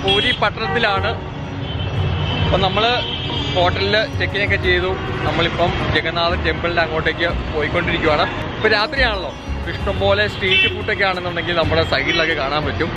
പൂരി പട്ടണത്തിലാണ്. അപ്പം നമ്മൾ ഹോട്ടലിൽ ചെക്കിനൊക്കെ ചെയ്തു. നമ്മളിപ്പം ജഗന്നാഥ ടെമ്പിളിൻ്റെ അങ്ങോട്ടേക്ക് പോയിക്കൊണ്ടിരിക്കുകയാണ്. ഇപ്പം രാത്രിയാണല്ലോ, ഇഷ്ടംപോലെ സ്ട്രീറ്റ് ഫുഡൊക്കെ ആണെന്നുണ്ടെങ്കിൽ നമ്മുടെ സൈഡിലൊക്കെ കാണാൻ പറ്റും.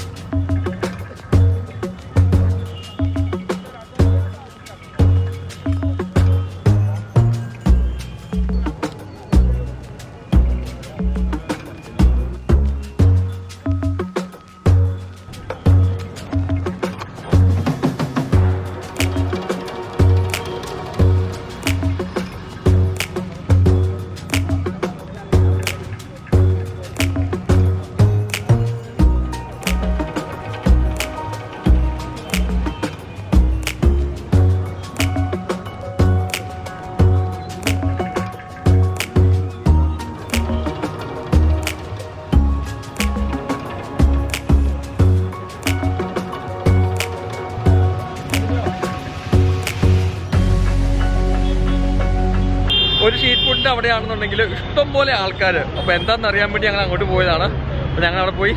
ഒരു സ്ട്രീറ്റ് ഫുഡിൻ്റെ അവിടെയാണെന്നുണ്ടെങ്കിൽ ഇഷ്ടംപോലെ ആൾക്കാർ. അപ്പോൾ എന്താണെന്ന് അറിയാൻ വേണ്ടി ഞങ്ങൾ അങ്ങോട്ട് പോയതാണ്. അപ്പോൾ ഞങ്ങൾ അവിടെ പോയി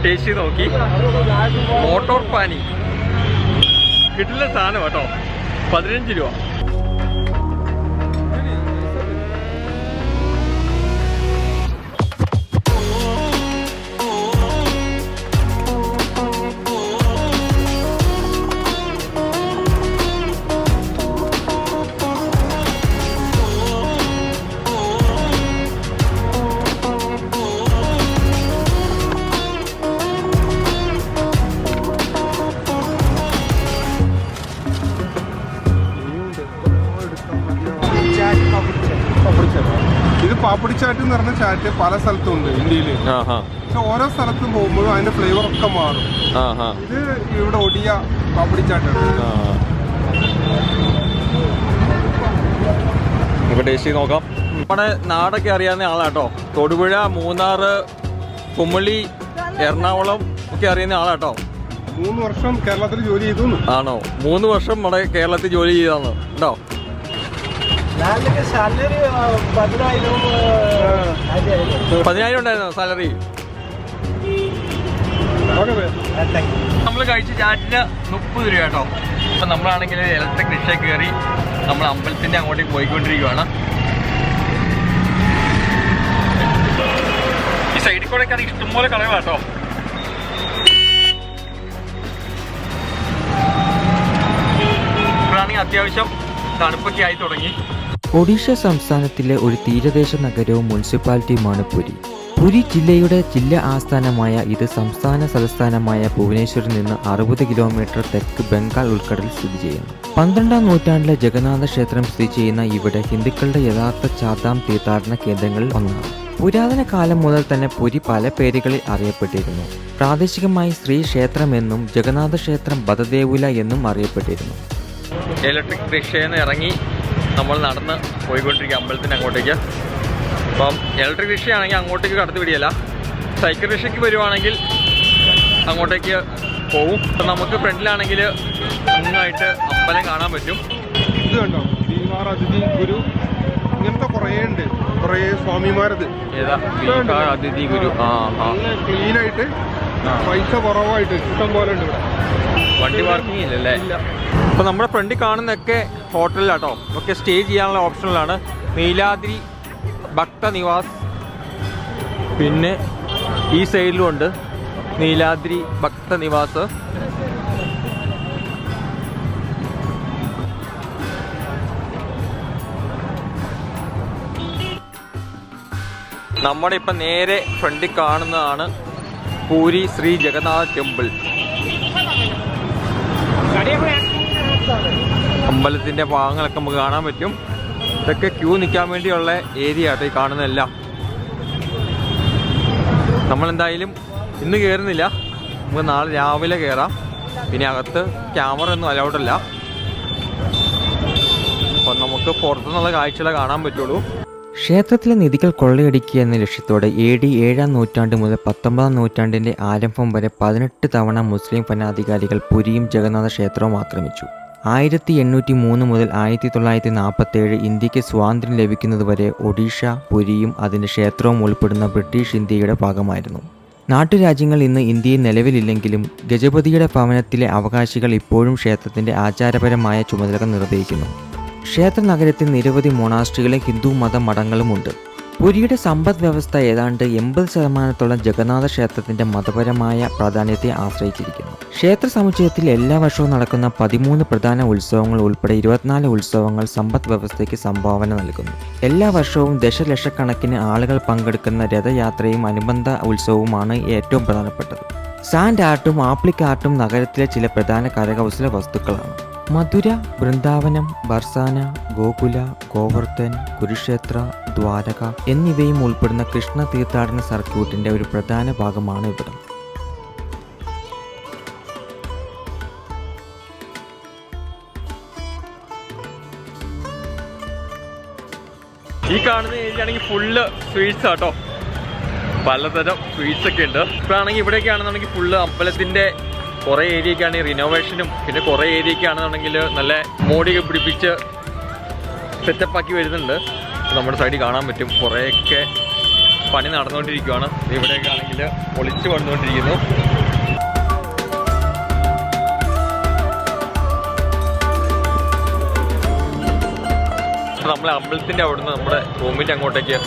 ടേസ്റ്റ് ചെയ്ത് നോക്കി. മോട്ടോർ പാനി കിട്ടില്ല സാധനം കേട്ടോ, 15 രൂപ. ഇത് പാപ്പടി ചാറ്റ് എന്ന് പറഞ്ഞ ചാറ്റ് പല സ്ഥലത്തും ഉണ്ട് ഇന്ത്യയിൽ. പക്ഷെ ഓരോ സ്ഥലത്തും പോകുമ്പോഴും അതിന്റെ ഫ്ലേവർ ഒക്കെ മാറും. ഇത് ഇവിടെ ഒടിയ പാപ്പടി ചാറ്റാണ്. ടേസ്റ്റ് ചെയ്ത് നോക്കാം. നമ്മുടെ നാടൊക്കെ അറിയാവുന്ന ആളാട്ടോ. തൊടുപുഴ, മൂന്നാർ, കുമളി, എറണാകുളം ഒക്കെ അറിയുന്ന ആളാട്ടോ. 3 വർഷം കേരളത്തിൽ ജോലി ചെയ്തു. ആണോ? 3 വർഷം നമ്മുടെ കേരളത്തിൽ ജോലി ചെയ്താന്ന് ഉണ്ടോ? 10,000 ഉണ്ടായിരുന്നോ സാലറി? നമ്മൾ കഴിച്ച ചാറ്റിന് 30 രൂപ കേട്ടോ. അപ്പം നമ്മളാണെങ്കിൽ ഇലക്ട്രിക് റിക്ഷയിൽ കയറി നമ്മൾ അമ്പലത്തിൻ്റെ അങ്ങോട്ടേക്ക് പോയിക്കൊണ്ടിരിക്കുകയാണ്. ഈ സൈഡിൽ കൂടെയൊക്കെയാണ് ഇഷ്ടംപോലെ കടകളാണ് കേട്ടോ. ഇപ്പോഴാണെങ്കിൽ അത്യാവശ്യം തണുപ്പൊക്കെ ആയി തുടങ്ങി. ഒഡീഷ സംസ്ഥാനത്തിലെ ഒരു തീരദേശ നഗരവും മുനിസിപ്പാലിറ്റിയുമാണ് പുരി. പുരി ജില്ലയുടെ ജില്ലാ ആസ്ഥാനമായ ഇത് സംസ്ഥാന തലസ്ഥാനമായ ഭുവനേശ്വറിൽ നിന്ന് 60 കിലോമീറ്റർ തെക്ക് ബംഗാൾ ഉൾക്കടലിൽ സ്ഥിതി ചെയ്യുന്നു. 12ാം നൂറ്റാണ്ടിലെ ജഗന്നാഥ ക്ഷേത്രം സ്ഥിതി ചെയ്യുന്ന ഇവിടെ ഹിന്ദുക്കളുടെ യഥാർത്ഥ ചാർധാം തീർത്ഥാടന കേന്ദ്രങ്ങളിൽ ഒന്നാണ്. പുരാതന കാലം മുതൽ തന്നെ പുരി പല പേരുകളിൽ അറിയപ്പെട്ടിരുന്നു. പ്രാദേശികമായി ശ്രീ ക്ഷേത്രമെന്നും ജഗന്നാഥ ക്ഷേത്രം ബദദേവുല എന്നും അറിയപ്പെട്ടിരുന്നു. ഇലക്ട്രിക് റിക്ഷയിൽ നിന്ന് ഇറങ്ങി നമ്മൾ നടന്ന് പോയിക്കൊണ്ടിരിക്കുക അമ്പലത്തിൻ്റെ അങ്ങോട്ടേക്ക്. അപ്പം ഇലക്ട്രിക് റിക്ഷയാണെങ്കിൽ അങ്ങോട്ടേക്ക് കടത്തി വിടിയല്ല. സൈക്കിൾ റിക്ഷയ്ക്ക് വരുവാണെങ്കിൽ അങ്ങോട്ടേക്ക് പോവും. അപ്പം നമുക്ക് ഫ്രണ്ടിലാണെങ്കിൽ നന്നായിട്ട് അമ്പലം കാണാൻ പറ്റും. ഇത് കണ്ടോ, ബീഹാർ അതിഥി ഗുരു, ഇങ്ങനത്തെ കുറേ ഉണ്ട്, കുറേ സ്വാമിമാരത്. ഏതാ ബീഹാർ അതിഥി ഗുരു? ക്ലീൻ ആയിട്ട്, പൈസ കുറവായിട്ട് ഇഷ്ടം പോലെ ഉണ്ട് ഇവിടെ. വണ്ടി പാർക്കിംഗ് ഇല്ലല്ലേ? അപ്പോൾ നമ്മുടെ ഫ്രണ്ടിൽ കാണുന്നതൊക്കെ ഹോട്ടലിലാട്ടോ. ഒക്കെ സ്റ്റേ ചെയ്യാനുള്ള ഓപ്ഷനിലാണ്. നീലാദ്രി ഭക്ത നിവാസ്, പിന്നെ ഈ സൈഡിലും ഉണ്ട് നീലാദ്രി ഭക്ത നിവാസ്. നമ്മുടെ ഇപ്പം നേരെ ഫ്രണ്ടിൽ കാണുന്നതാണ് പൂരി ശ്രീ ജഗന്നാഥ ടെമ്പിൾ. അമ്പലത്തിൻ്റെ ഭാഗങ്ങളൊക്കെ നമുക്ക് കാണാൻ പറ്റും. ഇതൊക്കെ ക്യൂ നിൽക്കാൻ വേണ്ടിയുള്ള ഏരിയ ആട്ടോ ഈ കാണുന്നതെല്ലാം. നമ്മളെന്തായാലും ഇന്ന് കയറുന്നില്ല, നമുക്ക് നാളെ രാവിലെ കയറാം. പിന്നെ അകത്ത് ക്യാമറ ഒന്നും അലൗഡല്ല. അപ്പം നമുക്ക് പുറത്തുനിന്നുള്ള കാഴ്ചകളെ കാണാൻ പറ്റുള്ളൂ. ക്ഷേത്രത്തിലെ നിധികൾ കൊള്ളയടിക്കുക എന്ന ലക്ഷ്യത്തോടെ AD 7ാം നൂറ്റാണ്ട് മുതൽ 19ാം നൂറ്റാണ്ടിൻ്റെ ആരംഭം വരെ 18 തവണ മുസ്ലിം ഭരണാധികാരികൾ പുരിയും ജഗന്നാഥ ക്ഷേത്രവും ആക്രമിച്ചു. 1803 മുതൽ 1947 ഇന്ത്യക്ക് സ്വാതന്ത്ര്യം ലഭിക്കുന്നതുവരെ ഒഡീഷ, പുരിയും അതിൻ്റെ ക്ഷേത്രവും ഉൾപ്പെടുന്ന ബ്രിട്ടീഷ് ഇന്ത്യയുടെ ഭാഗമായിരുന്നു. നാട്ടുരാജ്യങ്ങൾ ഇന്ന് ഇന്ത്യയിൽ നിലവിലില്ലെങ്കിലും ഗജപതിയുടെ ഭവനത്തിലെ അവകാശികൾ ഇപ്പോഴും ക്ഷേത്രത്തിൻ്റെ ആചാരപരമായ ചുമതലകൾ നിർവഹിക്കുന്നു. ക്ഷേത്ര നഗരത്തിൽ നിരവധി മൊണാസ്ട്രികളും ഹിന്ദു മത മഠങ്ങളുമുണ്ട്. പുരിയുടെ സമ്പദ് വ്യവസ്ഥ ഏതാണ്ട് 80% ജഗന്നാഥ ക്ഷേത്രത്തിൻ്റെ മതപരമായ പ്രാധാന്യത്തെ ആശ്രയിച്ചിരിക്കുന്നു. ക്ഷേത്ര സമുച്ചയത്തിൽ എല്ലാ വർഷവും നടക്കുന്ന 13 പ്രധാന ഉത്സവങ്ങൾ ഉൾപ്പെടെ 24 ഉത്സവങ്ങൾ സമ്പദ് വ്യവസ്ഥയ്ക്ക് സംഭാവന നൽകുന്നു. എല്ലാ വർഷവും ദശലക്ഷക്കണക്കിന് ആളുകൾ പങ്കെടുക്കുന്ന രഥയാത്രയും അനുബന്ധ ഉത്സവവുമാണ് ഏറ്റവും പ്രധാനപ്പെട്ടത്. സാൻഡ് ആർട്ടും ആപ്ലിക് ആർട്ടും നഗരത്തിലെ ചില പ്രധാന കരകൗശല വസ്തുക്കളാണ്. മധുര, വൃന്ദാവനം, ബർസാന, ഗോകുല, ഗോവർദ്ധൻ, കുരുക്ഷേത്ര, ദ്വാരക എന്നിവയും ഉൾപ്പെടുന്ന കൃഷ്ണ തീർത്ഥാടന സർക്യൂട്ടിൻ്റെ ഒരു പ്രധാന ഭാഗമാണ് ഇവിടം. ഈ കാണുന്ന ഏരിയയാണെങ്കിൽ ഫുള്ള് സ്വീറ്റ്സ് ആട്ടോ, പലതരം സ്വീറ്റ്സ് ഒക്കെ ഉണ്ട്. ഇപ്പോഴാണെങ്കിൽ ഇവിടെയൊക്കെ ആണെന്നുണ്ടെങ്കിൽ ഫുള്ള് അമ്പലത്തിൻ്റെ കുറേ ഏരിയയൊക്കെയാണ് റിനോവേഷനും, പിന്നെ കുറേ ഏരിയയൊക്കെ ആണെന്നുണ്ടെങ്കിൽ നല്ല മോടിയൊക്കെ പിടിപ്പിച്ച് സെറ്റപ്പാക്കി വരുന്നുണ്ട്. നമ്മുടെ സൈഡിൽ കാണാൻ പറ്റും കുറേയൊക്കെ പണി നടന്നുകൊണ്ടിരിക്കുകയാണ്. ഇവിടെയൊക്കെ ആണെങ്കിൽ പൊളിച്ച് വന്നുകൊണ്ടിരിക്കുന്നു. നമ്മളെ അമ്പലത്തിൻ്റെ അവിടുന്ന് നമ്മുടെ റൂമിൻ്റെ അങ്ങോട്ടേക്ക്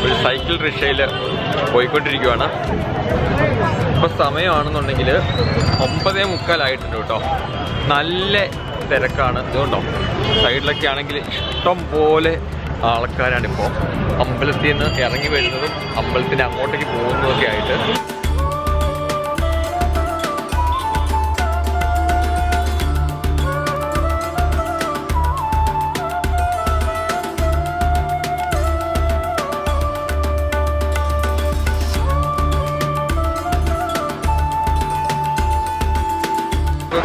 ഒരു സൈക്കിൾ റിക്ഷയിൽ പോയിക്കൊണ്ടിരിക്കുകയാണ്. ഇപ്പോൾ സമയമാണെന്നുണ്ടെങ്കിൽ 9:45 കേട്ടോ. നല്ല തിരക്കാണ്. ഇതുകൊണ്ടോ സൈഡിലൊക്കെ ആണെങ്കിൽ ഇഷ്ടം പോലെ ആൾക്കാരാണിപ്പോൾ അമ്പലത്തിൽ നിന്ന് ഇറങ്ങി വരുന്നതും അമ്പലത്തിൻ്റെ അങ്ങോട്ടേക്ക് പോകുന്നതൊക്കെ ആയിട്ട്.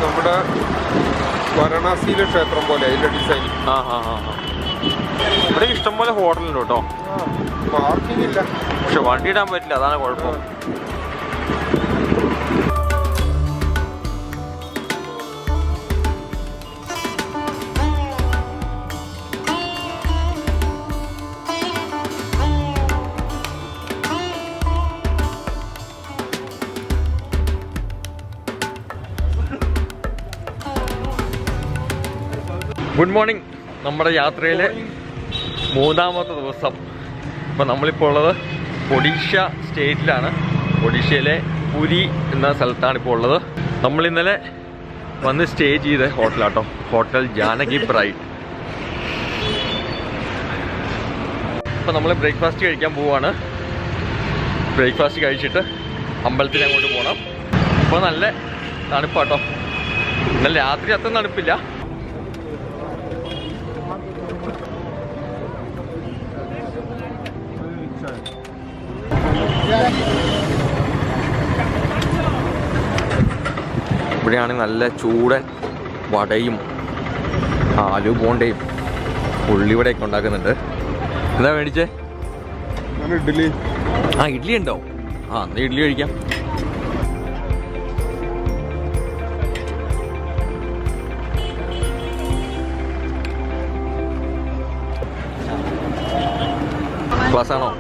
നമ്മുടെ വാരണാസിയിലെ ക്ഷേത്രം പോലെ അതിന്റെ ഡിസൈൻ. ഇവിടെ ഇഷ്ടംപോലെ ഹോട്ടലുണ്ട് കേട്ടോ. പാർക്കിംഗ് ഇല്ല, പക്ഷെ വണ്ടി ഇടാൻ പറ്റില്ല, അതാണ് കുഴപ്പം. Good morning. നമ്മുടെ യാത്രയിലെ 3ാമത്തെ ദിവസം. ഇപ്പോൾ നമ്മളിപ്പോൾ ഉള്ളത് ഒഡീഷ സ്റ്റേറ്റിലാണ്. ഒഡീഷയിലെ പുരി എന്ന സ്ഥലത്താണ് ഇപ്പോൾ ഉള്ളത്. നമ്മൾ ഇന്നലെ വന്ന് സ്റ്റേ ചെയ്ത ഹോട്ടലാട്ടോ, ഹോട്ടൽ ജാനകി ബ്രൈഡ്. ഇപ്പോൾ നമ്മൾ ബ്രേക്ക്ഫാസ്റ്റ് കഴിക്കാൻ പോവുകയാണ്. ബ്രേക്ക്ഫാസ്റ്റ് കഴിച്ചിട്ട് അമ്പലത്തിൽ അങ്ങോട്ട് പോകണം. ഇപ്പോൾ നല്ല തണുപ്പാട്ടോ. ഇന്നലെ രാത്രി അത്ര തണുപ്പില്ല. ഇവിടെയാണെങ്കിൽ നല്ല ചൂടൻ വടയും ആലു ബോണ്ടയും ഉള്ളിവടയൊക്കെ ഉണ്ടാക്കുന്നുണ്ട്. എന്താ മേടിച്ചേ? ഇഡ്ഡലി. ഇഡ്ഡലി ഉണ്ടോ? എന്നാ ഇഡ്ഡലി കഴിക്കാം. ക്ലാസ് ആണോ?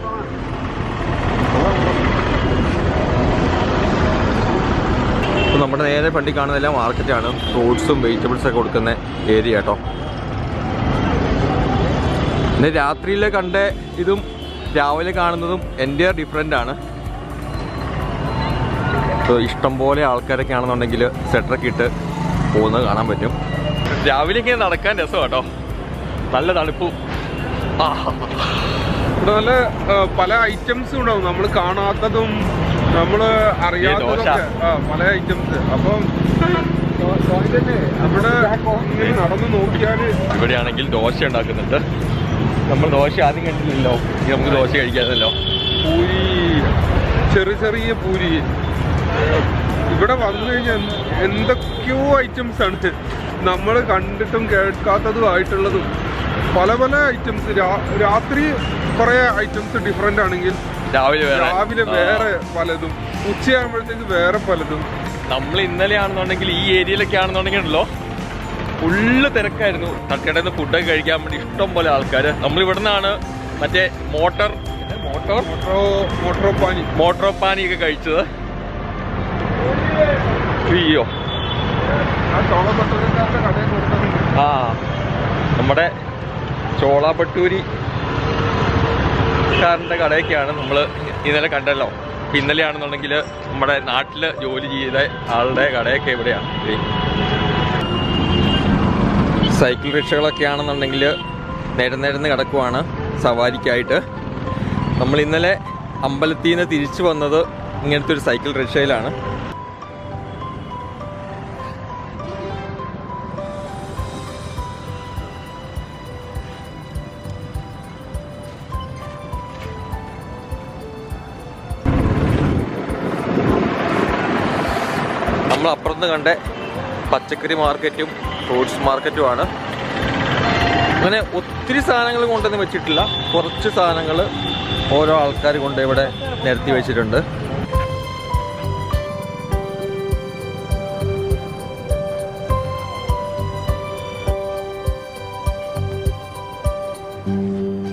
അപ്പോൾ നമ്മുടെ നേരെ പണ്ടി കാണുന്നതെല്ലാം മാർക്കറ്റാണ്. ഫ്രൂട്ട്സും വെജിറ്റബിൾസൊക്കെ കൊടുക്കുന്ന ഏരിയ കേട്ടോ. പിന്നെ രാത്രിയിൽ കണ്ട ഇതും രാവിലെ കാണുന്നതും എൻ്റെ ഡിഫറെൻ്റ് ആണ്. ഇപ്പോൾ ഇഷ്ടംപോലെ ആൾക്കാരൊക്കെ ആണെന്നുണ്ടെങ്കിൽ സ്വെറ്ററൊക്കെ ഇട്ട് പോകുന്നത് കാണാൻ പറ്റും. രാവിലെയൊക്കെ നടക്കാൻ രസം കേട്ടോ, നല്ല തണുപ്പും. ഇവിടെ നല്ല പല ഐറ്റംസും ഉണ്ടാവും, നമ്മൾ കാണാത്തതും നമ്മൾ അറിയാത്തതൊക്കെ പല ഐറ്റംസ്. അപ്പം ഇവിടെ ഇങ്ങനെ നടന്നു നോക്കിയാൽ ഇവിടെയാണെങ്കിൽ ദോശ ഉണ്ടാക്കുന്നുണ്ട്. നമ്മൾ ദോശ ആദ്യം കണ്ടില്ലല്ലോ, നമുക്ക് ദോശ കഴിക്കാമല്ലോ. പൂരി, ചെറിയ ചെറിയ പൂരി. ഇവിടെ വന്നു കഴിഞ്ഞാൽ എന്തൊക്കെയോ ഐറ്റംസ് ആണ് നമ്മൾ കണ്ടിട്ടും കേൾക്കാത്തതുമായിട്ടുള്ളതും. പല പല ഐറ്റംസ്. രാത്രി കുറേ ഐറ്റംസ് ഡിഫറെൻ്റ് ആണെങ്കിൽ രാവിലെ വേറെ പലതും, ഉച്ചയാകുമ്പോഴത്തേക്ക് വേറെ പലതും. നമ്മൾ ഇന്നലെ ആണെന്നുണ്ടെങ്കിൽ ഈ ഏരിയയിലൊക്കെ ആണെന്നുണ്ടെങ്കിൽ ഉണ്ടല്ലോ ഫുള്ള് തിരക്കായിരുന്നു. തട്ടുകടയിൽ നിന്ന് ഫുഡൊക്കെ കഴിക്കാൻ വേണ്ടി ഇഷ്ടം പോലെ ആൾക്കാർ. നമ്മൾ ഇവിടെ നിന്നാണ് മറ്റേ മോട്ടർ മോട്ടോർ പാനി ഒക്കെ കഴിച്ചത്. അയ്യോ, ആ നമ്മുടെ ചോള ഭട്ടൂരി കാരൻ്റെ കടയൊക്കെയാണ് നമ്മൾ ഇന്നലെ കണ്ടല്ലോ. അപ്പം ഇന്നലെയാണെന്നുണ്ടെങ്കിൽ നമ്മുടെ നാട്ടിൽ ജോലി ചെയ്ത ആളുടെ കടയൊക്കെ ഇവിടെയാണ്. സൈക്കിൾ റിക്ഷകളൊക്കെ ആണെന്നുണ്ടെങ്കിൽ നിരന്ന് കിടക്കുവാണ് സവാരിക്കായിട്ട്. നമ്മൾ ഇന്നലെ അമ്പലത്തിൽ നിന്ന് തിരിച്ചു വന്നത് ഇങ്ങനത്തെ ഒരു സൈക്കിൾ റിക്ഷയിലാണ്. നമ്മൾ അപ്പുറത്ത് കണ്ട പച്ചക്കറി മാർക്കറ്റും ഫ്രൂട്ട്സ് മാർക്കറ്റുമാണ്. അങ്ങനെ ഒത്തിരി സാധനങ്ങൾ കൊണ്ടുവന്ന് വെച്ചിട്ടില്ല, കുറച്ച് സാധനങ്ങൾ ഓരോ ആൾക്കാർ കൊണ്ട് ഇവിടെ നിരത്തി വെച്ചിട്ടുണ്ട്.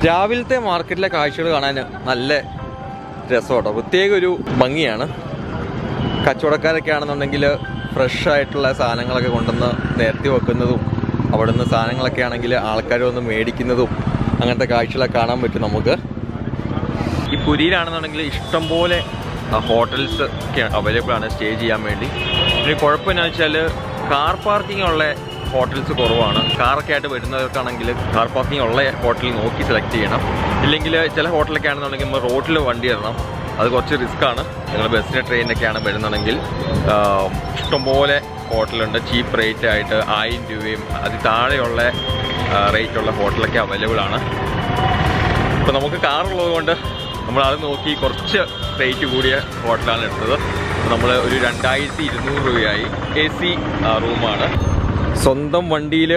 രാവിലത്തെ മാർക്കറ്റിലെ കാഴ്ചകൾ കാണാൻ നല്ല രസമാട്ടോ, പ്രത്യേക ഒരു ഭംഗിയാണ്. കച്ചവടക്കാരൊക്കെ ആണെന്നുണ്ടെങ്കിൽ ഫ്രഷ് ആയിട്ടുള്ള സാധനങ്ങളൊക്കെ കൊണ്ടുവന്ന് നിരത്തി വെക്കുന്നതും അവിടുന്ന് സാധനങ്ങളൊക്കെ ആണെങ്കിൽ ആൾക്കാർ വന്ന് മേടിക്കുന്നതും അങ്ങനത്തെ കാഴ്ചകളൊക്കെ കാണാൻ പറ്റും നമുക്ക്. ഈ പുരിയിലാണെന്നുണ്ടെങ്കിൽ ഇഷ്ടംപോലെ ഹോട്ടൽസ് ഒക്കെ അവൈലബിൾ ആണ് സ്റ്റേ ചെയ്യാൻ വേണ്ടി. പിന്നെ കുഴപ്പമെന്നു വെച്ചാൽ കാർ പാർക്കിംഗ് ഉള്ള ഹോട്ടൽസ് കുറവാണ്. കാറൊക്കെ ആയിട്ട് വരുന്നവർക്കാണെങ്കിൽ കാർ പാർക്കിംഗ് ഉള്ള ഹോട്ടൽ നോക്കി സെലക്ട് ചെയ്യണം. ഇല്ലെങ്കിൽ ചില ഹോട്ടലൊക്കെ ആണെന്നുണ്ടെങ്കിൽ നമ്മൾ റോഡിൽ വണ്ടി ഇടണം, അത് കുറച്ച് റിസ്ക്കാണ്. നിങ്ങൾ ബസ്സിന് ട്രെയിനൊക്കെയാണ് വരുന്നുണ്ടെങ്കിൽ ഇഷ്ടംപോലെ ഹോട്ടലുണ്ട്. ചീപ്പ് റേറ്റ് ആയിട്ട് 1000 രൂപയും അതിൽ താഴെയുള്ള റേറ്റുള്ള ഹോട്ടലൊക്കെ അവൈലബിൾ ആണ്. ഇപ്പോൾ നമുക്ക് കാറുള്ളത് കൊണ്ട് നമ്മൾ അത് നോക്കി കുറച്ച് റേറ്റ് കൂടിയ ഹോട്ടലാണ് എടുത്തത്. നമ്മൾ ഒരു 2200 രൂപയായി. AC റൂമാണ്. സ്വന്തം വണ്ടിയിൽ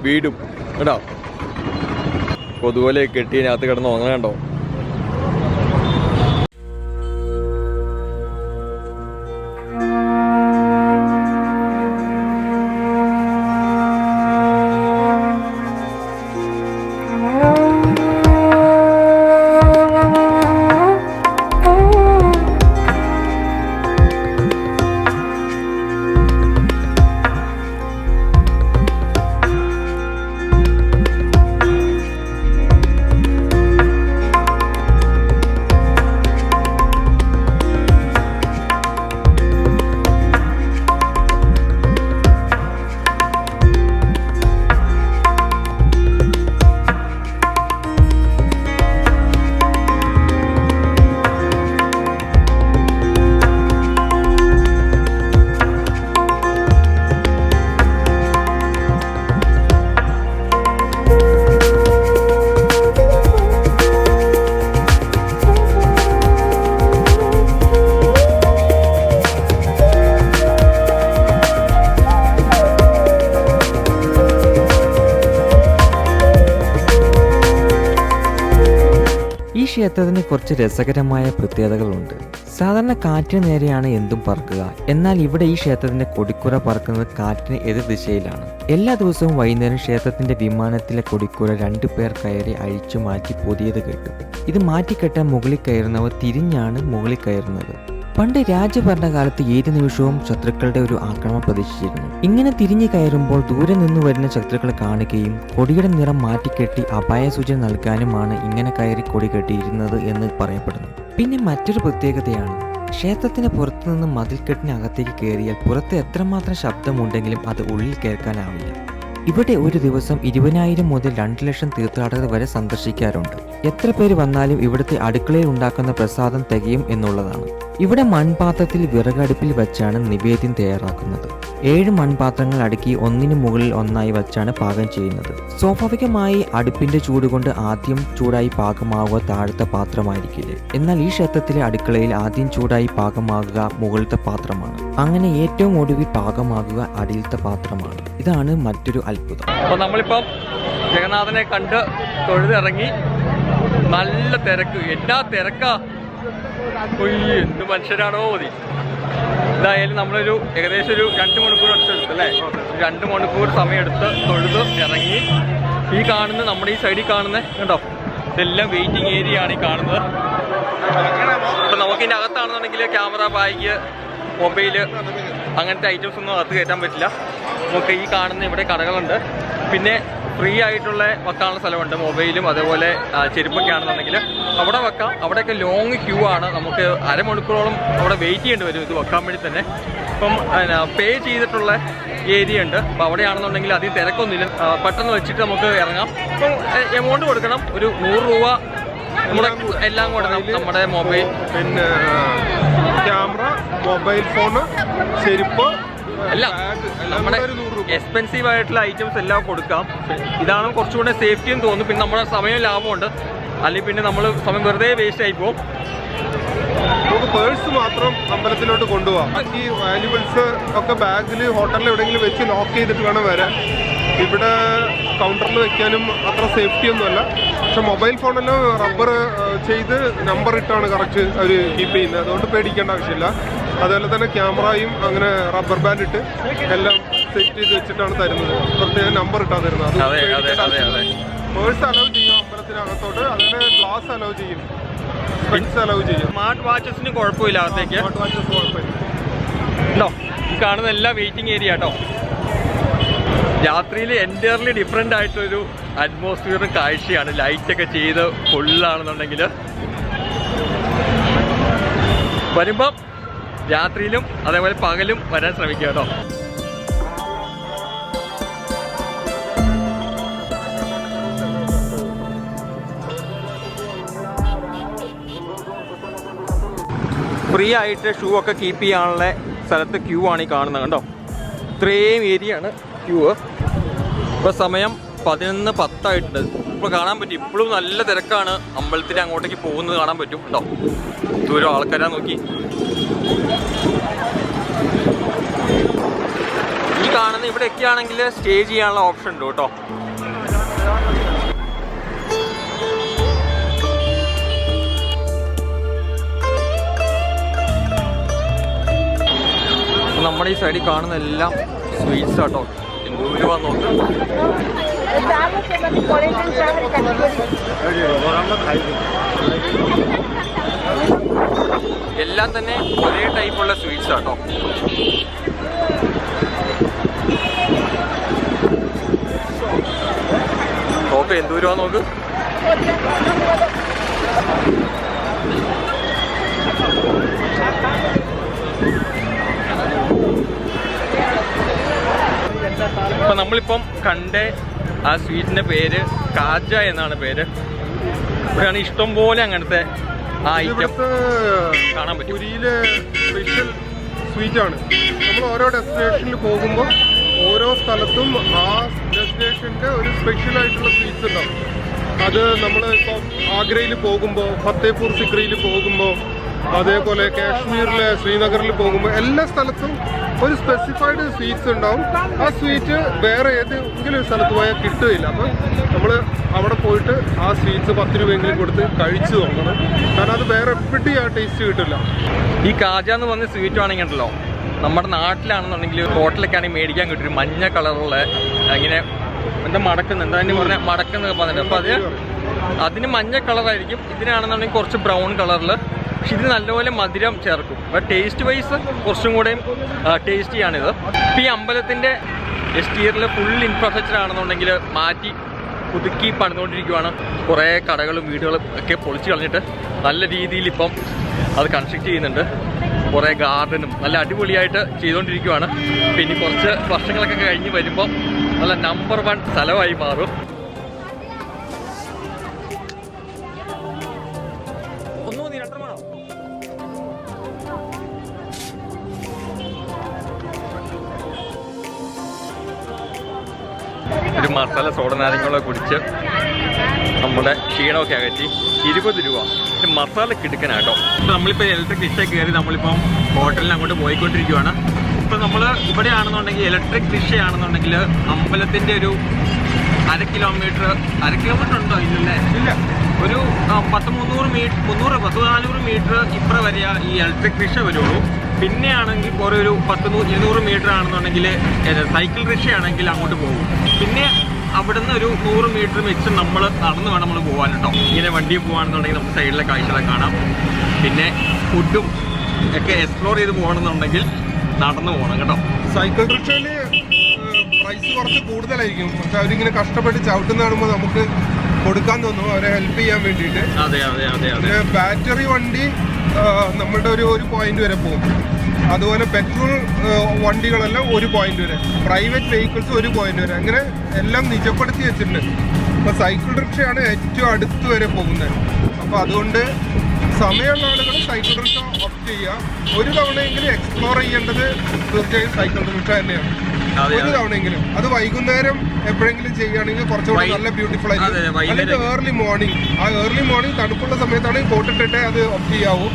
വീടും കേട്ടോ, കൊതുപോലെ കെട്ടിയതിനകത്ത് കിടന്ന് ഉറങ്ങണ്ടോ. ക്ഷേത്രത്തിന് കുറച്ച് രസകരമായ പ്രത്യേകതകളുണ്ട്. സാധാരണ കാറ്റിന് നേരെയാണ് എന്തും പറക്കുക, എന്നാൽ ഇവിടെ ഈ ക്ഷേത്രത്തിന്റെ കൊടിക്കുറ പറക്കുന്നത് കാറ്റിന് എതിർ ദിശയിലാണ്. എല്ലാ ദിവസവും വൈകുന്നേരം ക്ഷേത്രത്തിന്റെ വിമാനത്തിലെ കൊടിക്കുറ 2 പേർ കയറി അഴിച്ചു മാറ്റി പുതിയത് കെട്ടും. ഇത് മാറ്റിക്കെട്ടാൻ മുകളിൽ കയറുന്നവർ തിരിഞ്ഞാണ് മുകളിൽ കയറുന്നത്. പണ്ട് രാജഭരണകാലത്ത് ഏത് നിമിഷവും ശത്രുക്കളുടെ ഒരു ആക്രമണം പ്രതീക്ഷിച്ചിരുന്നു. ഇങ്ങനെ തിരിഞ്ഞു കയറുമ്പോൾ ദൂരെ നിന്ന് വരുന്ന ശത്രുക്കളെ കാണുകയും കൊടിയുടെ നിറം മാറ്റിക്കെട്ടി അപായ സൂചന നൽകാനുമാണ് ഇങ്ങനെ കയറി കൊടി കെട്ടിയിരുന്നത് എന്ന് പറയപ്പെടുന്നു. പിന്നെ മറ്റൊരു പ്രത്യേകതയാണ്, ക്ഷേത്രത്തിന് പുറത്തുനിന്ന് മതിൽക്കെട്ടിനകത്തേക്ക് കയറിയാൽ പുറത്ത് എത്രമാത്രം ശബ്ദമുണ്ടെങ്കിലും അത് ഉള്ളിൽ കേൾക്കാനാവില്ല. ഇവിടെ ഒരു ദിവസം 20,000 മുതൽ 2 ലക്ഷം തീർത്ഥാടകർ വരെ സന്ദർശിക്കാറുണ്ട്. എത്ര പേര് വന്നാലും ഇവിടുത്തെ അടുക്കളയിൽ ഉണ്ടാക്കുന്ന പ്രസാദം തികയും എന്നുള്ളതാണ്. ഇവിടെ മൺപാത്രത്തിൽ വിറകടുപ്പിൽ വെച്ചാണ് നിവേദ്യം തയ്യാറാക്കുന്നത്. 7 മൺപാത്രങ്ങൾ അടുക്കി ഒന്നിനു മുകളിൽ ഒന്നായി വെച്ചാണ് പാകം ചെയ്യുന്നത്. സ്വാഭാവികമായി അടുപ്പിന്റെ ചൂട് കൊണ്ട് ആദ്യം ചൂടായി പാകമാവുക താഴത്തെ പാത്രമായിരിക്കില്ലേ. എന്നാൽ ഈ ക്ഷേത്രത്തിലെ അടുക്കളയിൽ ആദ്യം ചൂടായി പാകമാകുക മുകളിലത്തെ പാത്രമാണ്. അങ്ങനെ ഏറ്റവും ഒടുവിൽ പാകമാകുക അടിയിലത്തെ പാത്രമാണ്. ഇതാണ് മറ്റൊരു അത്ഭുതം. അപ്പോൾ നമ്മളിപ്പം ജഗന്നാഥനെ കണ്ട് തൊഴുതിറങ്ങി. നല്ല തിരക്ക്, എന്നാ തിരക്കാ, എന്ത് മനുഷ്യരാണോ മതി. എന്തായാലും നമ്മളൊരു ഏകദേശം ഒരു 2 മണിക്കൂർ അടുത്തെടുത്തു അല്ലേ, 2 മണിക്കൂർ സമയമെടുത്ത് തൊഴുത് ഇറങ്ങി. ഈ കാണുന്ന നമ്മുടെ ഈ സൈഡിൽ കാണുന്ന കണ്ടോ, ഇതെല്ലാം വെയിറ്റിംഗ് ഏരിയ ആണ് ഈ കാണുന്നത്. അപ്പം നമുക്കിതിൻ്റെ അകത്താണെന്നുണ്ടെങ്കിൽ ക്യാമറ, ബാഗ്, മൊബൈല് അങ്ങനത്തെ ഐറ്റംസ് ഒന്നും അകത്ത് കയറ്റാൻ പറ്റില്ല. നമുക്ക് ഈ കാണുന്ന ഇവിടെ കടകളുണ്ട്. പിന്നെ ഫ്രീ ആയിട്ടുള്ള വെക്കാനുള്ള സ്ഥലമുണ്ട്. മൊബൈലും അതേപോലെ ചെരുപ്പൊക്കെ ആണെന്നുണ്ടെങ്കിൽ അവിടെ വെക്കാം. അവിടെയൊക്കെ ലോങ് ക്യൂ ആണ്. നമുക്ക് അരമണിക്കൂറോളം അവിടെ വെയിറ്റ് ചെയ്യേണ്ടി വരും ഇത് വെക്കാൻ വേണ്ടി തന്നെ. ഇപ്പം പേ ചെയ്തിട്ടുള്ള ഏരിയ ഉണ്ട്. അപ്പോൾ അവിടെയാണെന്നുണ്ടെങ്കിൽ അധികം തിരക്കൊന്നുമില്ല. പെട്ടെന്ന് വെച്ചിട്ട് നമുക്ക് ഇറങ്ങാം. അപ്പം എമൗണ്ട് കൊടുക്കണം, ഒരു 100 രൂപ. നമ്മുടെ എല്ലാം കൊടുക്കണം. നമ്മുടെ മൊബൈൽ, പിന്നെ ക്യാമറ, മൊബൈൽ ഫോണ്, ചെരുപ്പ് എല്ലാം നമ്മുടെ എക്സ്പെൻസീവ് ആയിട്ടുള്ള ഐറ്റംസ് എല്ലാം കൊടുക്കാം. ഇതാണ് കുറച്ചുകൂടെ സേഫ്റ്റി എന്ന് തോന്നുന്നു. പിന്നെ നമ്മുടെ സമയം ലാഭമുണ്ട്. അല്ലെങ്കിൽ പിന്നെ നമ്മൾ സമയം വെറുതെ വേസ്റ്റ് ആയി പോകും. നമുക്ക് പേഴ്സ് മാത്രം അമ്പലത്തിലോട്ട് കൊണ്ടുപോകാം. ഈ വാല്യുബിൾസ് ഒക്കെ ബാഗിൽ ഹോട്ടലിൽ എവിടെയെങ്കിലും വെച്ച് ലോക്ക് ചെയ്തിട്ട് വേണം വരാൻ. ഇവിടെ കൗണ്ടറിൽ വെക്കാനും അത്ര സേഫ്റ്റി ഒന്നുമല്ല. പക്ഷെ മൊബൈൽ ഫോണെല്ലാം റബ്ബർ ചെയ്ത് നമ്പർ ഇട്ടാണ് കറക്റ്റ് അവർ കീപ്പ് ചെയ്യുന്നത്. അതുകൊണ്ട് പേടിക്കേണ്ട ആവശ്യമില്ല. അതുപോലെ തന്നെ ക്യാമറയും അങ്ങനെ റബ്ബർ ബാൻഡ് ഇട്ട് എല്ലാം സെറ്റ് ചെയ്ത് വെച്ചിട്ടാണ് തരുന്നത്. പ്രത്യേകം നമ്പർ ഇട്ടാണ് തരുന്നത്. പേഴ്സ് അലൗ ചെയ്യും അമ്പലത്തിനകത്തോട്ട്. അതുപോലെ ഗ്ലാസ് അലൗ ചെയ്യും, സ്പെക്സ് അലൗ ചെയ്യും. സ്മാർട്ട് വാച്ചസിന് കുഴപ്പമില്ല. അകത്തേക്ക് സ്മാർട്ട് വാച്ചസ് കുഴപ്പമില്ല. ഉണ്ടോ? ഈ കാണുന്ന എല്ലാ വെയിറ്റിംഗ് ഏരിയ കേട്ടോ. രാത്രിയിൽ എൻറ്റയർലി ഡിഫറെൻ്റ് ആയിട്ടൊരു അറ്റ്മോസ്ഫിയറും കാഴ്ചയാണ്. ലൈറ്റൊക്കെ ചെയ്ത് ഫുള്ളാണെന്നുണ്ടെങ്കിൽ വരുമ്പം രാത്രിയിലും അതേപോലെ പകലും വരാൻ ശ്രമിക്കുക കേട്ടോ. ഫ്രീ ആയിട്ട് ഷൂ ഒക്കെ കീപ്പ് ചെയ്യാനുള്ള സ്ഥലത്ത് ക്യൂ ആണ് ഈ കാണുന്നത്. കണ്ടോ, ഇത്രയും ഏരിയ ആണ് ക്യൂ. ഇപ്പോൾ സമയം 11:10 ഇപ്പോൾ കാണാൻ പറ്റും. ഇപ്പോഴും നല്ല തിരക്കാണ്. അമ്പലത്തിൽ അങ്ങോട്ടേക്ക് പോകുന്നത് കാണാൻ പറ്റും കേട്ടോ. ദൂരം ആൾക്കാരാ നോക്കി. ഈ കാണുന്ന ഇവിടെയൊക്കെ ആണെങ്കിൽ സ്റ്റേ ചെയ്യാനുള്ള ഓപ്ഷൻ ഉണ്ട് കേട്ടോ. നമ്മുടെ ഈ സൈഡിൽ കാണുന്ന എല്ലാം സ്വീറ്റ്സ് ആട്ടോ. എന്തൂര് വന്ന് നോക്ക്. എല്ലാം തന്നെ ഒരേ ടൈപ്പുള്ള സ്വീറ്റ്സ് ആട്ടോ. നോക്ക് എന്തൂര് വന്ന് നോക്ക്. ഇപ്പൊ നമ്മളിപ്പം കണ്ട ആ സ്വീറ്റിന്റെ പേര് കാജ എന്നാണ് പേര്. ഇവിടെയാണ് ഇഷ്ടം പോലെ അങ്ങനത്തെ ആ ഐറ്റം കാണാൻ പറ്റും. പുരിയിലെ സ്പെഷ്യൽ സ്വീറ്റ് ആണ്. നമ്മൾ ഓരോ ഡെസ്റ്റിനേഷനിൽ പോകുമ്പോൾ ഓരോ സ്ഥലത്തും ആ ഡെസ്റ്റിനേഷൻ്റെ ഒരു സ്പെഷ്യൽ ആയിട്ടുള്ള സ്വീറ്റ്സ് ഉണ്ടാവും. അത് നമ്മൾ ഇപ്പം ആഗ്രയിൽ പോകുമ്പോൾ, ഫത്തേപൂർ സിക്രിയിൽ പോകുമ്പോൾ, അതേപോലെ കാശ്മീരിലെ ശ്രീനഗറിൽ പോകുമ്പോൾ എല്ലാ സ്ഥലത്തും ഒരു സ്പെസിഫൈഡ് സ്വീറ്റ്സ് ഉണ്ടാവും. ആ സ്വീറ്റ് വേറെ ഏതെങ്കിലും സ്ഥലത്ത് പോയാൽ കിട്ടുകയില്ല. അപ്പം നമ്മൾ അവിടെ പോയിട്ട് ആ സ്വീറ്റ്സ് 10 രൂപയെങ്കിലും കൊടുത്ത് കഴിച്ചു നോക്കണം. കാരണം അത് വേറെ എവിടെയും ആ ടേസ്റ്റ് കിട്ടില്ല. ഈ കാജ എന്ന് പറഞ്ഞ സ്വീറ്റ് ആണെങ്കിൽ ഉണ്ടല്ലോ, നമ്മുടെ നാട്ടിലാണെന്നുണ്ടെങ്കിൽ ഹോട്ടലൊക്കെ ആണെങ്കിൽ മേടിക്കാൻ കിട്ടും. മഞ്ഞ കളറുള്ള ഇങ്ങനെ എന്താ മടക്കുന്ന, എന്താ പറഞ്ഞാൽ മടക്കുന്നൊക്കെ പറഞ്ഞിട്ട്. അപ്പോൾ അതിന് മഞ്ഞ കളറായിരിക്കും. ഇതിനാണെന്നുണ്ടെങ്കിൽ കുറച്ച് ബ്രൗൺ കളറിൽ. പക്ഷെ ഇത് നല്ലപോലെ മധുരം ചേർക്കും. അപ്പോൾ ടേസ്റ്റ് വൈസ് കുറച്ചും കൂടെയും ടേസ്റ്റിയാണിത്. ഇപ്പോൾ ഈ അമ്പലത്തിൻ്റെ എക്സ്റ്റീരിയറിൽ ഫുൾ ഇൻഫ്രാസ്ട്രക്ചർ ആണെന്നുണ്ടെങ്കിൽ മാറ്റി പുതുക്കി പണിതുകൊണ്ടിരിക്കുകയാണ്. കുറേ കടകളും വീടുകളും ഒക്കെ പൊളിച്ച് കളഞ്ഞിട്ട് നല്ല രീതിയിൽ ഇപ്പം അത് കൺസ്ട്രക്ട് ചെയ്യുന്നുണ്ട്. കുറേ ഗാർഡനും നല്ല അടിപൊളിയായിട്ട് ചെയ്തുകൊണ്ടിരിക്കുകയാണ്. പിന്നെ കുറച്ച് വർഷങ്ങളൊക്കെ കഴിഞ്ഞ് വരുമ്പോൾ നല്ല നമ്പർ 1 സ്ഥലമായി മാറും. ഒരു മസാല സോഡ നാരങ്ങളൊക്കെ കുടിച്ച് നമ്മുടെ ക്ഷീണമൊക്കെ അകറ്റി 20 രൂപ. പക്ഷെ മസാല കിടുക്കനാട്ടോ. ഇപ്പം നമ്മളിപ്പോൾ ഇലക്ട്രിക് റിക്ഷ കയറി നമ്മളിപ്പം ഹോട്ടലിൽ അങ്ങോട്ട് പോയിക്കൊണ്ടിരിക്കുകയാണ്. ഇപ്പം നമ്മൾ ഇവിടെ ആണെന്നുണ്ടെങ്കിൽ ഇലക്ട്രിക് റിക്ഷയാണെന്നുണ്ടെങ്കിൽ അമ്പലത്തിൻ്റെ ഒരു 1/2 കിലോമീറ്റർ ഉണ്ടോ? ഇല്ലല്ലേ? ഇല്ല. ഒരു 300 മീറ്റർ ഇപ്പുറം വരെ ഈ ഇലക്ട്രിക് റിക്ഷ വരുള്ളൂ. പിന്നെ ആണെങ്കിൽ കുറേ ഒരു 200 മീറ്റർ ആണെന്നുണ്ടെങ്കിൽ സൈക്കിൾ റിക്ഷയാണെങ്കിൽ അങ്ങോട്ട് പോകും. പിന്നെ അവിടുന്ന് ഒരു 100 മീറ്റർ വെച്ച് നമ്മൾ നടന്നു വേണം നമ്മൾ പോകാൻ കേട്ടോ. ഇങ്ങനെ വണ്ടി പോകാണെന്നുണ്ടെങ്കിൽ നമുക്ക് സൈഡിലെ കാഴ്ചകളൊക്കെ കാണാം. പിന്നെ ഫുഡും ഒക്കെ എക്സ്പ്ലോർ ചെയ്ത് പോകണമെന്നുണ്ടെങ്കിൽ നടന്നു പോകണം കേട്ടോ. സൈക്കിൾ റിക്ഷയിൽ പ്രൈസ് കുറച്ച് കൂടുതലായിരിക്കും. പക്ഷെ അവരിങ്ങനെ കഷ്ടപ്പെട്ട് ചവിട്ടുന്ന കാണുമ്പോൾ നമുക്ക് കൊടുക്കാൻ തോന്നും, അവരെ ഹെൽപ്പ് ചെയ്യാൻ വേണ്ടിയിട്ട്. അതെ അതെ അതെ അതെ. ബാറ്ററി വണ്ടി നമ്മളുടെ ഒരു പോയിന്റ് വരെ പോകും. അതുപോലെ പെട്രോൾ വണ്ടികളെല്ലാം 1 പോയിന്റ് വരെ, പ്രൈവറ്റ് വെഹിക്കിൾസ് 1 പോയിന്റ് വരെ, അങ്ങനെ എല്ലാം നിജപ്പെടുത്തി വെച്ചിട്ടുണ്ട്. അപ്പോൾ സൈക്കിൾ റിക്ഷയാണ് ഏറ്റവും അടുത്ത് വരെ പോകുന്നത്. അപ്പോൾ അതുകൊണ്ട് സമയമുള്ള ആളുകൾ സൈക്കിൾ റിക്ഷ ഓപ്റ്റ് ചെയ്യുക. ഒരു തവണയെങ്കിലും എക്സ്പ്ലോർ ചെയ്യേണ്ടത് തീർച്ചയായും സൈക്കിൾ റിക്ഷ തന്നെയാണ്. ഒരു തവണയെങ്കിലും. അത് വൈകുന്നേരം എപ്പോഴെങ്കിലും ചെയ്യുകയാണെങ്കിൽ കുറച്ചുകൂടി നല്ല ബ്യൂട്ടിഫുൾ ആയിരിക്കും. അല്ലെങ്കിൽ ഏർലി മോർണിംഗ്, ആ ഏർലി മോർണിംഗ് തണുപ്പുള്ള സമയത്താണെങ്കിൽ കോട്ടിട്ടിട്ടേ അത് ഓപ്റ്റ് ചെയ്യാവൂ.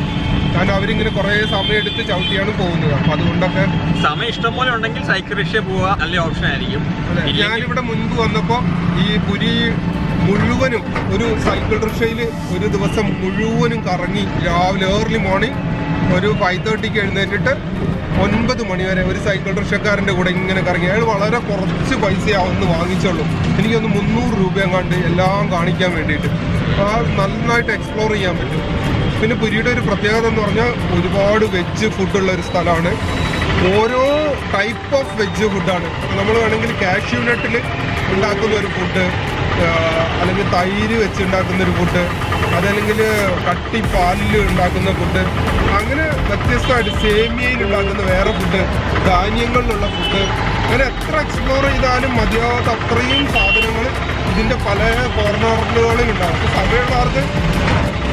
കാരണം അവരിങ്ങനെ കുറേ സമയം എടുത്ത് ചവിട്ടിയാണ് പോകുന്നത്. അപ്പം അതുകൊണ്ടൊക്കെ സമയം ഇഷ്ടം പോലെ ഉണ്ടെങ്കിൽ സൈക്കിൾ റിക്ഷ പോവുക നല്ല ഓപ്ഷൻ ആയിരിക്കും. ഞാനിവിടെ മുൻപ് വന്നപ്പോൾ ഈ പുരി മുഴുവനും ഒരു സൈക്കിൾ റിക്ഷയിൽ ഒരു ദിവസം മുഴുവനും കറങ്ങി, രാവിലെ ഏർലി മോർണിംഗ് ഒരു 5:30 എഴുന്നേറ്റിട്ട് 9 മണി വരെ ഒരു സൈക്കിൾ റിക്ഷക്കാരൻ്റെ കൂടെ ഇങ്ങനെ കറങ്ങി. അയാൾ വളരെ കുറച്ച് പൈസയാവുമെന്ന് വാങ്ങിച്ചുള്ളൂ. എനിക്കൊന്ന് 300 രൂപ എങ്ങാണ്ട് എല്ലാം കാണിക്കാൻ വേണ്ടിയിട്ട്. നന്നായിട്ട് എക്സ്പ്ലോർ ചെയ്യാൻ പറ്റും. പിന്നെ പുരിയുടെ ഒരു പ്രത്യേകത എന്ന് പറഞ്ഞാൽ ഒരുപാട് വെജ് ഫുഡുള്ള ഒരു സ്ഥലമാണ്. ഓരോ ടൈപ്പ് ഓഫ് വെജ് ഫുഡാണ്. നമ്മൾ വേണമെങ്കിൽ കാഷ്യൂ നട്ടിൽ ഉണ്ടാക്കുന്ന ഒരു ഫുഡ്, അല്ലെങ്കിൽ തൈര് വെച്ചുണ്ടാക്കുന്നൊരു ഫുഡ്, അതല്ലെങ്കിൽ കട്ടിപ്പാലിൽ ഉണ്ടാക്കുന്ന ഫുഡ്, അങ്ങനെ വ്യത്യസ്തമായിട്ട് സേമിയയിൽ ഉണ്ടാക്കുന്ന വേറെ ഫുഡ്, ധാന്യങ്ങളിലുള്ള ഫുഡ്, അങ്ങനെ എത്ര എക്സ്പ്ലോർ ചെയ്താലും മതിയാവാത്ത അത്രയും സാധനങ്ങൾ ഇതിൻ്റെ പല കോർണറുകളിൽ ഉണ്ടാകും. സമയമുള്ളവർക്ക്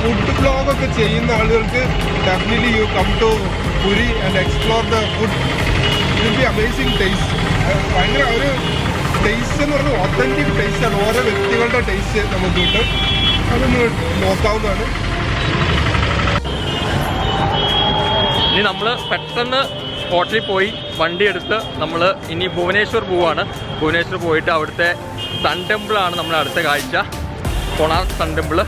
ഫുഡ് ബ്ലോഗൊക്കെ ചെയ്യുന്ന ആളുകൾക്ക് definitely you come to Puri and explore the food. It will be amazing taste. ഭയങ്കര ഒരു ടേസ്റ്റ് എന്ന് പറഞ്ഞാൽ ഒത്തൻറ്റിക് ടേസ്റ്റാണ്. ഓരോ വ്യക്തികളുടെ ടേസ്റ്റ് നമുക്ക് കിട്ടും. അതൊന്ന് നോക്കാവുന്നതാണ്. ഇനി നമ്മൾ പെട്ടെന്ന് ഹോട്ടലിൽ പോയി വണ്ടി എടുത്ത് നമ്മൾ ഇനി ഭുവനേശ്വർ പോവാണ്. ഭുവനേശ്വർ പോയിട്ട് അവിടുത്തെ സൺ ടെമ്പിളാണ് നമ്മുടെ അടുത്ത കാഴ്ച, കൊണാർക്ക് സൺ ടെമ്പിൾ.